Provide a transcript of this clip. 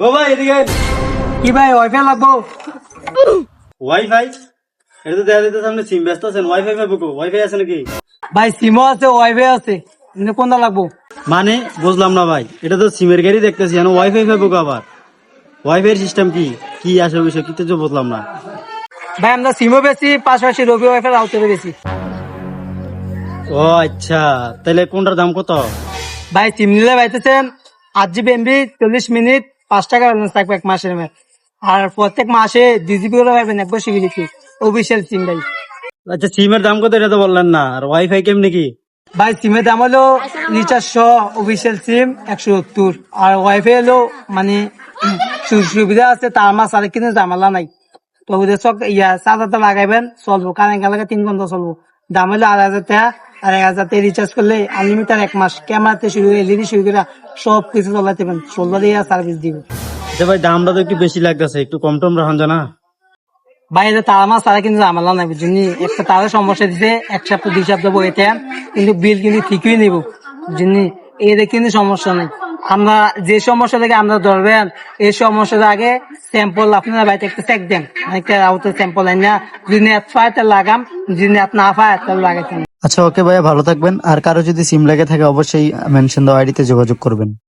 ও ভাই এদিকে। কি ভাই ওয়াইফাই লাগবো? ওয়াইফাই? এটা তো দেখা যেতে সামনে সিম ব্যস্ত আছেন, ওয়াইফাই পাবো কো? ওয়াইফাই আছে নাকি? ভাই সিমও আছে ওয়াইফাই আছে, কোনটা লাগবো? মানে বুঝলাম না ভাই, এটা তো সিমের গাড়ি দেখতেছি, ওয়াইফাই পাবো কো আবার? ওয়াইফাই এর সিস্টেম কি কি আসে বিষয় কি তো বুঝলাম না। ভাই আমরা সিমও বেশি, পাশাপাশি রবি ওয়াইফাই রাউটারে বেশি। ও আচ্ছা, তাহলে কোনটার দাম কত? ভাই সিম নিলে পাইতেছেন 8 GB MB 40 মিনিট 5 টাকা ব্যালেন্স থাকবে এক মাসের মেয়াদ। আর প্রত্যেক মাসে 2 GB করে পাবেন, একবার সিবিলিটি অফিসিয়াল সিম ভাই। আচ্ছা সিমের দাম কত এটা তো বললেন না, আর ওয়াইফাই কেমনি কি? ভাই সিমের দাম হলো রিচার্জ অফিসিয়াল সিম 170, আর ওয়াইফাই হলো মানে সুবিধা আছে, তার মাস আর কিন্তু ঝামেলা নাই। তো ওদের সব চার্জারটা লাগাইবেন চলবো, কারেন্ট লাগে 3 ঘন্টা চলবো। দাম হলো 2,500 টাকা, আর 1,000 টাকা রিচার্জ করলে আনলিমিটেড এক মাস, ক্যামেরাতে শুরু করে এলইডি শুরু করে সব কিছু চালাতে পারেন, 16 দিয়ে সার্ভিস দিবে। আচ্ছা ভাই দামটা তো একটু বেশি লাগতেছে, একটু কম টম রাখুন জানা। ভাই এটা তার মাস তারা কিন্তু ঝামেলা নাই বুঝলি, একটা তার সমস্যা দিছে 1 সপ্তাহ 2 সপ্তাহ বইতে, কিন্তু বিল কিন্তু ঠিকই নিব বুঝলি, এদের কিন্তু সমস্যা নেই। আমরা যে সমস্যা থেকে আমরা ধরবেন, এই সমস্যার আগে স্যাম্পল আপনারা বাড়িতে একটা চেক দেন, একটা আউটের স্যাম্পল আই না, যদি নেট পায় তাহলে লাগাম, যদি নেট না পায় তাহলে লাগাইতেন। আচ্ছা ওকে ভাইয়া, ভালো থাকবেন। আর কারো যদি সিম লেগে থাকে অবশ্যই মেনশন দেওয়া আইডিতে যোগাযোগ করবেন।